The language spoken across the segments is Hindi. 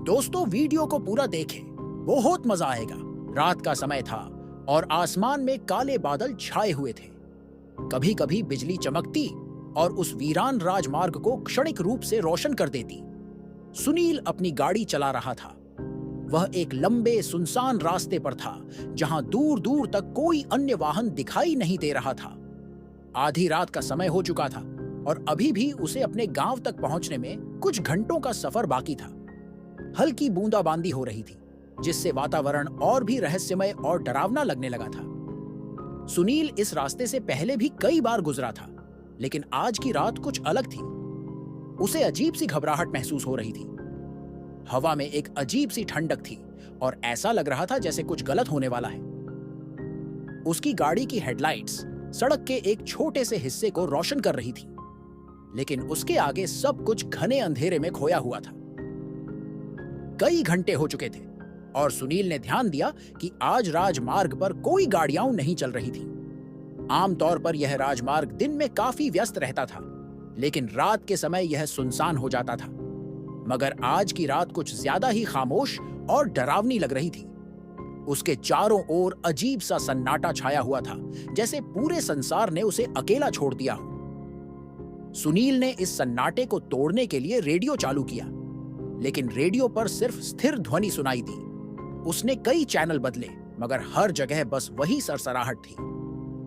दोस्तों, वीडियो को पूरा देखें, बहुत मजा आएगा। रात का समय था और आसमान में काले बादल छाए हुए थे। कभी कभी बिजली चमकती और उस वीरान राजमार्ग को क्षणिक रूप से रोशन कर देती। सुनील अपनी गाड़ी चला रहा था। वह एक लंबे सुनसान रास्ते पर था जहां दूर दूर तक कोई अन्य वाहन दिखाई नहीं दे रहा था। आधी रात का समय हो चुका था और अभी भी उसे अपने गांव तक पहुंचने में कुछ घंटों का सफर बाकी था। हल्की बूंदाबांदी हो रही थी, जिससे वातावरण और भी रहस्यमय और डरावना लगने लगा था। सुनील इस रास्ते से पहले भी कई बार गुजरा था, लेकिन आज की रात कुछ अलग थी। उसे अजीब सी घबराहट महसूस हो रही थी। हवा में एक अजीब सी ठंडक थी और ऐसा लग रहा था जैसे कुछ गलत होने वाला है। उसकी गाड़ी की हेडलाइट्स सड़क के एक छोटे से हिस्से को रोशन कर रही थी, लेकिन उसके आगे सब कुछ घने अंधेरे में खोया हुआ था। कई घंटे हो चुके थे और सुनील ने ध्यान दिया कि आज राजमार्ग पर कोई गाड़ियां नहीं चल रही थी। आमतौर पर यह राजमार्ग दिन में काफी व्यस्त रहता था, लेकिन रात के समय यह सुनसान हो जाता था। मगर आज की रात कुछ ज्यादा ही खामोश और डरावनी लग रही थी। उसके चारों ओर अजीब सा सन्नाटा छाया हुआ था, जैसे पूरे संसार ने उसे अकेला छोड़ दिया हो। सुनील ने इस सन्नाटे को तोड़ने के लिए रेडियो चालू किया, लेकिन रेडियो पर सिर्फ स्थिर ध्वनि सुनाई दी। उसने कई चैनल बदले, मगर हर जगह बस वही सरसराहट थी।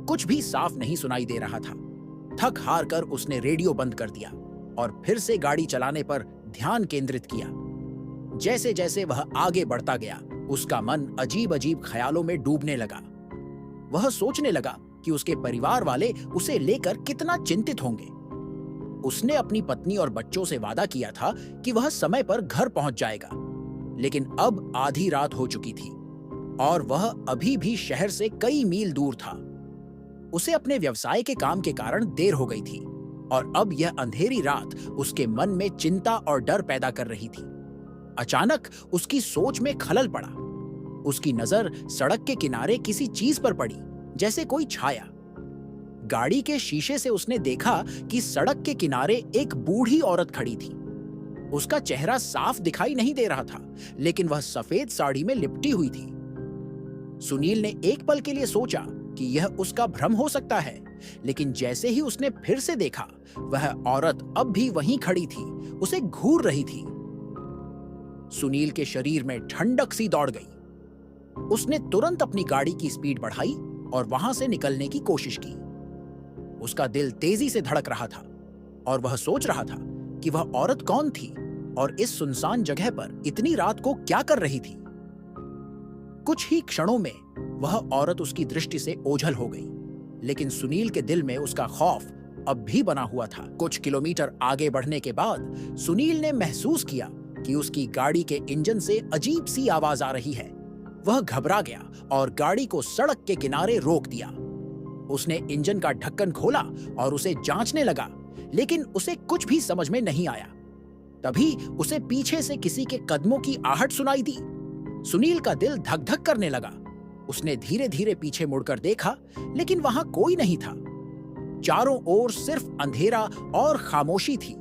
कुछ भी साफ नहीं सुनाई दे रहा था। थक हार कर उसने रेडियो बंद कर दिया और फिर से गाड़ी चलाने पर ध्यान केंद्रित किया। जैसे जैसे वह आगे बढ़ता गया, उसका मन अजीब अजीब ख्यालों में डूबने लगा। वह सोचने लगा कि उसके परिवार वाले उसे लेकर कितना चिंतित होंगे। उसने अपनी पत्नी और बच्चों से वादा किया था कि वह समय पर घर पहुंच जाएगा, लेकिन अब आधी रात हो चुकी थी और वह अभी भी शहर से कई मील दूर था। उसे अपने व्यवसाय के काम के कारण देर हो गई थी और अब यह अंधेरी रात उसके मन में चिंता और डर पैदा कर रही थी। अचानक उसकी सोच में खलल पड़ा। उसकी नजर सड़क के किनारे किसी चीज पर पड़ी, जैसे कोई छाया। गाड़ी के शीशे से उसने देखा कि सड़क के किनारे एक बूढ़ी औरत खड़ी थी। उसका चेहरा साफ दिखाई नहीं दे रहा था, लेकिन वह सफेद साड़ी में लिपटी हुई थी। सुनील ने एक पल के लिए सोचा कि यह उसका भ्रम हो सकता है, लेकिन जैसे ही उसने फिर से देखा, वह औरत अब भी वहीं खड़ी थी, उसे घूर रही थी। सुनील के शरीर में ठंडक सी दौड़ गई। उसने तुरंत अपनी गाड़ी की स्पीड बढ़ाई और वहां से निकलने की कोशिश की। उसका दिल तेजी से धड़क रहा था और वह सोच रहा था कि वह औरत कौन थी और इस सुनसान जगह पर इतनी रात को क्या कर रही थी। कुछ ही क्षणों में वह औरत उसकी दृष्टि से ओझल हो गई, लेकिन सुनील के दिल में उसका खौफ अब भी बना हुआ था। कुछ किलोमीटर आगे बढ़ने के बाद सुनील ने महसूस किया कि उसकी गाड़ी के इंजन से अजीब सी आवाज आ रही है। वह घबरा गया और गाड़ी को सड़क के किनारे रोक दिया। उसने इंजन का ढक्कन खोला और उसे जांचने लगा, लेकिन उसे कुछ भी समझ में नहीं आया। तभी उसे पीछे से किसी के कदमों की आहट सुनाई दी। सुनील का दिल धक धक करने लगा। उसने धीरे धीरे पीछे मुड़कर देखा, लेकिन वहां कोई नहीं था। चारों ओर सिर्फ अंधेरा और खामोशी थी।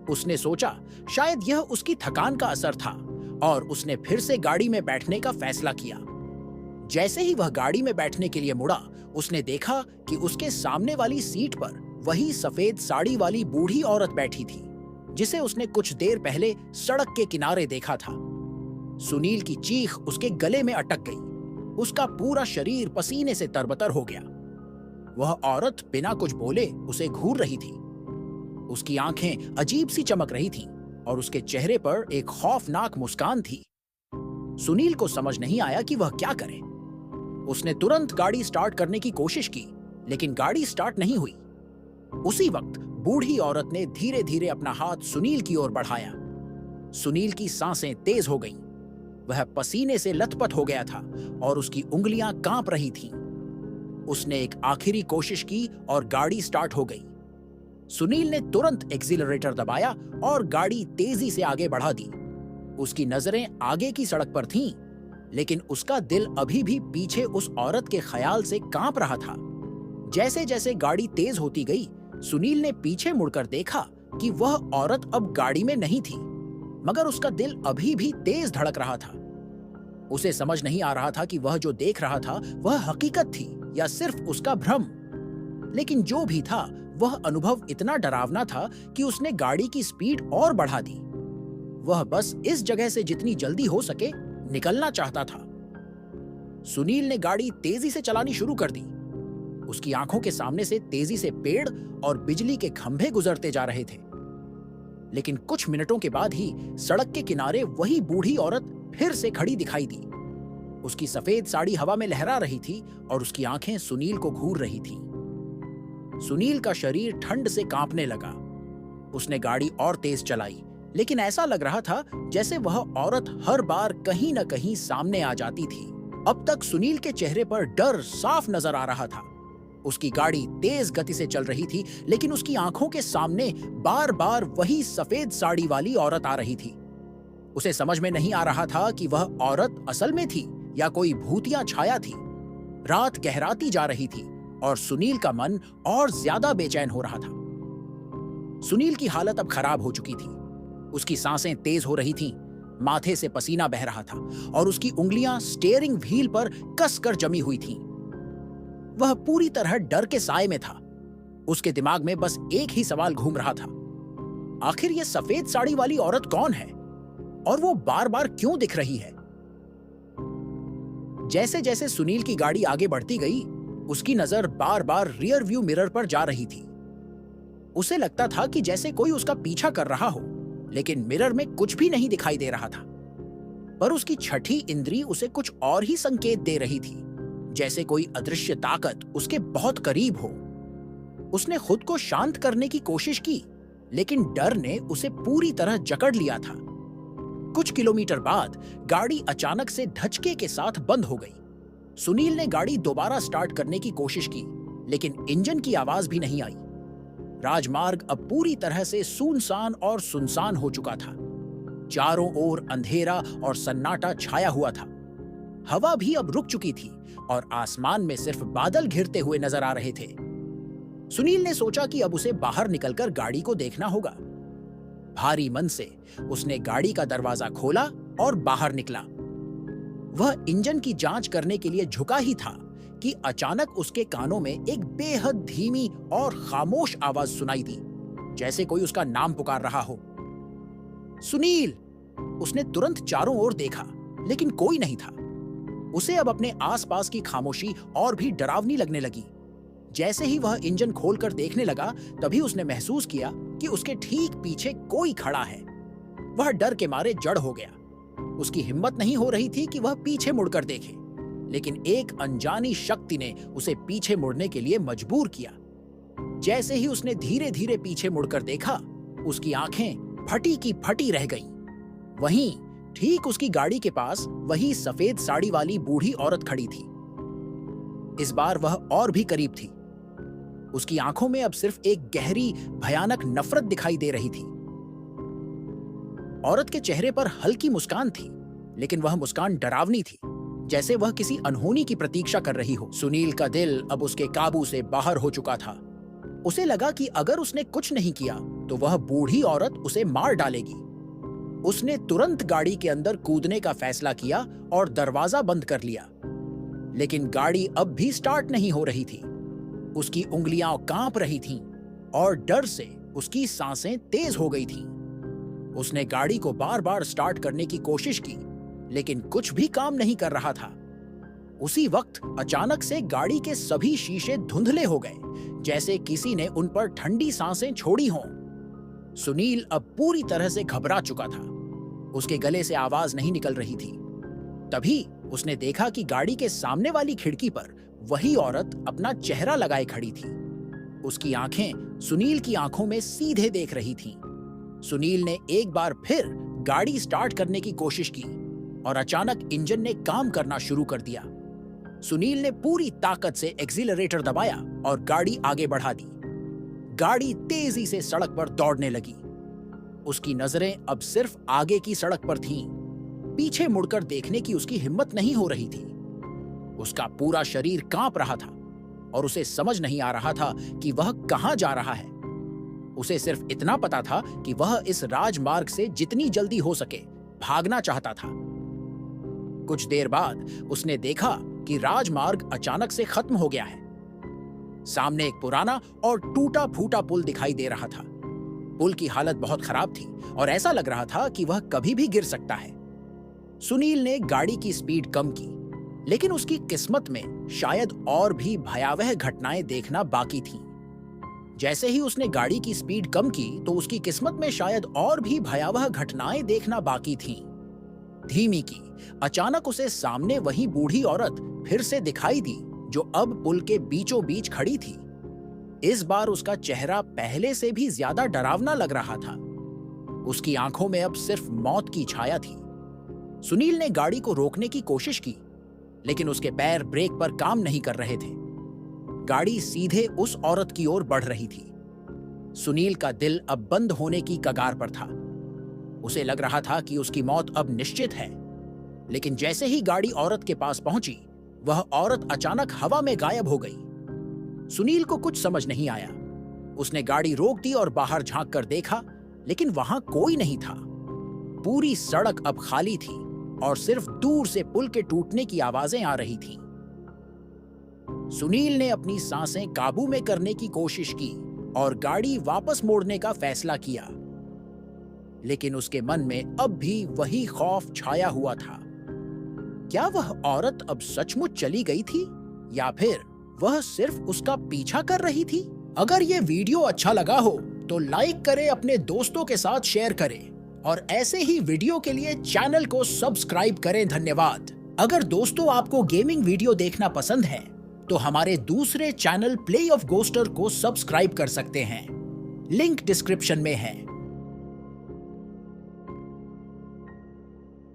उसने सोचा शायद यह उसकी थकान का असर था और उसने फिर से गाड़ी में बैठने का फैसला किया। जैसे ही वह गाड़ी में बैठने के लिए मुड़ा, उसने देखा कि उसके सामने वाली सीट पर वही सफेद साड़ी वाली बूढ़ी औरत बैठी थी, जिसे उसने कुछ देर पहले सड़क के किनारे देखा था। सुनील की चीख उसके गले में अटक गई। उसका पूरा शरीर पसीने से तरबतर हो गया। वह औरत बिना कुछ बोले उसे घूर रही थी। उसकी आंखें अजीब सी चमक रही थीं और उसके चेहरे पर एक खौफनाक मुस्कान थी। सुनील को समझ नहीं आया कि वह क्या करे। उसने तुरंत गाड़ी स्टार्ट करने की कोशिश की, लेकिन गाड़ी स्टार्ट नहीं हुई। उसी वक्त बूढ़ी औरत ने धीरे धीरे अपना हाथ सुनील की ओर बढ़ाया। सुनील की सांसें तेज हो गईं। वह पसीने से लथपथ हो गया था और उसकी उंगलियां कांप रही थीं। उसने एक आखिरी कोशिश की और गाड़ी स्टार्ट हो गई। सुनील ने तुरंत एक्सीलरेटर दबाया और गाड़ी तेजी से आगे बढ़ा दी। उसकी नजरें आगे की सड़क पर थीं, लेकिन उसका दिल अभी भी पीछे उस औरत के ख्याल से कांप रहा था। जैसे जैसे गाड़ी तेज होती गई, सुनील ने पीछे मुड़कर देखा कि वह औरत अब गाड़ी में नहीं थी। मगर उसका दिल अभी भी तेज धड़क रहा था। उसे समझ नहीं आ रहा था कि वह जो देख रहा था वह हकीकत थी या सिर्फ उसका भ्रम। लेकिन जो भी था, वह अनुभव इतना डरावना था कि उसने गाड़ी की स्पीड और बढ़ा दी। वह बस इस जगह से जितनी जल्दी हो सके निकलना चाहता था। सुनील ने गाड़ी तेजी से चलानी शुरू कर दी। उसकी आंखों के सामने से तेजी से पेड़ और बिजली के खंभे गुजरते जा रहे थे। लेकिन कुछ मिनटों के बाद ही सड़क के किनारे वही बूढ़ी औरत फिर से खड़ी दिखाई दी। उसकी सफेद साड़ी हवा में लहरा रही थी और उसकी आंखें सुनील को घूर रही थीं। सुनील का शरीर ठंड से कांपने लगा। उसने गाड़ी और तेज चलाई, लेकिन ऐसा लग रहा था जैसे वह औरत हर बार कहीं न कहीं सामने आ जाती थी। अब तक सुनील के चेहरे पर डर साफ नजर आ रहा था। उसकी गाड़ी तेज गति से चल रही थी, लेकिन उसकी आंखों के सामने बार बार वही सफेद साड़ी वाली औरत आ रही थी। उसे समझ में नहीं आ रहा था कि वह औरत असल में थी या कोई भूतिया छाया थी। रात गहराती जा रही थी और सुनील का मन और ज्यादा बेचैन हो रहा था। सुनील की हालत अब खराब हो चुकी थी। उसकी सांसें तेज हो रही थीं, माथे से पसीना बह रहा था और उसकी उंगलियां स्टीयरिंग व्हील पर कसकर जमी हुई थीं। वह पूरी तरह डर के साए में था। उसके दिमाग में बस एक ही सवाल घूम रहा था, आखिर यह सफेद साड़ी वाली औरत कौन है और वो बार बार क्यों दिख रही है? जैसे जैसे सुनील की गाड़ी आगे बढ़ती गई, उसकी नजर बार बार रियर व्यू मिरर पर जा रही थी। उसे लगता था कि जैसे कोई उसका पीछा कर रहा हो, लेकिन मिरर में कुछ भी नहीं दिखाई दे रहा था। पर उसकी छठी इंद्री उसे कुछ और ही संकेत दे रही थी, जैसे कोई अदृश्य ताकत उसके बहुत करीब हो। उसने खुद को शांत करने की कोशिश की, लेकिन डर ने उसे पूरी तरह जकड़ लिया था। कुछ किलोमीटर बाद गाड़ी अचानक से धचके के साथ बंद हो गई। सुनील ने गाड़ी दोबारा स्टार्ट करने की कोशिश की, लेकिन इंजन की आवाज भी नहीं आई। राजमार्ग अब पूरी तरह से सुनसान और सुनसान हो चुका था। चारों ओर अंधेरा और सन्नाटा छाया हुआ था। हवा भी अब रुक चुकी थी और आसमान में सिर्फ बादल घिरते हुए नजर आ रहे थे। सुनील ने सोचा कि अब उसे बाहर निकलकर गाड़ी को देखना होगा। भारी मन से उसने गाड़ी का दरवाजा खोला और बाहर निकला। वह इंजन की जांच करने के लिए झुका ही था कि अचानक उसके कानों में एक बेहद धीमी और खामोश आवाज सुनाई दी, जैसे कोई उसका नाम पुकार रहा हो। सुनील! उसने तुरंत चारों ओर देखा, लेकिन कोई नहीं था। उसे अब अपने आसपास की खामोशी और भी डरावनी लगने लगी। जैसे ही वह इंजन खोलकर देखने लगा, तभी उसने महसूस किया कि उसके ठीक पीछे कोई खड़ा है। वह डर के मारे जड़ हो गया। उसकी हिम्मत नहीं हो रही थी कि वह पीछे मुड़कर देखे, लेकिन एक अनजानी शक्ति ने उसे पीछे मुड़ने के लिए मजबूर किया। जैसे ही उसने धीरे धीरे पीछे मुड़कर देखा, उसकी आंखें फटी की फटी रह गईं। वहीं ठीक उसकी गाड़ी के पास वही सफेद साड़ी वाली बूढ़ी औरत खड़ी थी। इस बार वह और भी करीब थी। उसकी आंखों में अब सिर्फ एक गहरी भयानक नफरत दिखाई दे रही थी। औरत के चेहरे पर हल्की मुस्कान थी, लेकिन वह मुस्कान डरावनी थी, जैसे वह किसी अनहोनी की प्रतीक्षा कर रही हो। सुनील का दिल अब उसके काबू से बाहर हो चुका था। उसे लगा कि अगर उसने कुछ नहीं किया तो वह बूढ़ी औरत उसे मार डालेगी। उसने तुरंत गाड़ी के अंदर कूदने का फैसला किया और दरवाजा बंद कर लिया। लेकिन गाड़ी अब भी स्टार्ट नहीं हो रही थी। उसकी उंगलियां कांप रही थीं और डर से उसकी सांसें तेज हो गई थीं। उसने गाड़ी को बार बार स्टार्ट करने की कोशिश की, लेकिन कुछ भी काम नहीं कर रहा था। उसी वक्त अचानक से गाड़ी के सभी शीशे धुंधले हो गए, जैसे किसी ने उन पर ठंडी सांसें छोड़ी हों। सुनील अब पूरी तरह से घबरा चुका था। उसके गले से आवाज नहीं निकल रही थी। तभी उसने देखा कि गाड़ी के सामने वाली खिड़की पर वही औरत अपना चेहरा लगाए खड़ी थी। उसकी आंखें सुनील की आंखों में सीधे देख रही थीं। सुनील ने एक बार फिर गाड़ी स्टार्ट करने की कोशिश की और अचानक इंजन ने काम करना शुरू कर दिया। सुनील ने पूरी ताकत से एक्सीलरेटर दबाया और गाड़ी आगे बढ़ा दी। गाड़ी तेजी से सड़क पर दौड़ने लगी। उसकी नजरें अब सिर्फ आगे की सड़क पर थीं। पीछे मुड़कर देखने की उसकी हिम्मत नहीं हो रही थी। उसका पूरा शरीर कांप रहा था और उसे समझ नहीं आ रहा था कि वह कहां जा रहा है। उसे सिर्फ इतना पता था कि वह इस राजमार्ग से जितनी जल्दी हो सके भागना चाहता था। कुछ देर बाद उसने देखा कि राजमार्ग अचानक से खत्म हो गया है। सामने एक पुराना और टूटा फूटा पुल दिखाई दे रहा था। पुल की हालत बहुत खराब थी और ऐसा लग रहा था कि वह कभी भी गिर सकता है। सुनील ने गाड़ी की स्पीड कम की, लेकिन उसकी किस्मत में शायद और भी भयावह घटनाएं देखना बाकी थीं। जैसे ही उसने गाड़ी की स्पीड कम की तो उसकी किस्मत में शायद और भी भयावह घटनाएं देखना बाकी थीं। धीमी की अचानक उसे सामने वही बूढ़ी औरत फिर से दिखाई दी जो अब पुल के बीचों बीच खड़ी थी। इस बार उसका चेहरा पहले से भी ज्यादा डरावना लग रहा था। उसकी आंखों में अब सिर्फ मौत की छाया थी। सुनील ने गाड़ी को रोकने की कोशिश की, लेकिन उसके पैर ब्रेक पर काम नहीं कर रहे थे। गाड़ी सीधे उस औरत की ओर बढ़ रही थी। सुनील का दिल अब बंद होने की कगार पर था। उसे लग रहा था कि उसकी मौत अब निश्चित है, लेकिन जैसे ही गाड़ी औरत के पास पहुंची, वह औरत अचानक हवा में गायब हो गई। सुनील को कुछ समझ नहीं आया। उसने गाड़ी रोक दी और बाहर झांक कर देखा, लेकिन वहां कोई नहीं था। पूरी सड़क अब खाली थी और सिर्फ दूर से पुल के टूटने की आवाजें आ रही थीं। सुनील ने अपनी सांसें काबू में करने की कोशिश की और गाड़ी वापस मोड़ने का फैसला किया, लेकिन उसके मन में अब भी वही खौफ छाया हुआ था। क्या वह औरत अब सचमुच चली गई थी या फिर वह सिर्फ उसका पीछा कर रही थी? अगर ये वीडियो अच्छा लगा हो तो लाइक करें, अपने दोस्तों के साथ शेयर करें और ऐसे ही वीडियो के लिए चैनल को सब्सक्राइब करें। धन्यवाद। अगर दोस्तों आपको गेमिंग वीडियो देखना पसंद है तो हमारे दूसरे चैनल प्ले ऑफ गोस्टर को सब्सक्राइब कर सकते हैं। लिंक डिस्क्रिप्शन में है।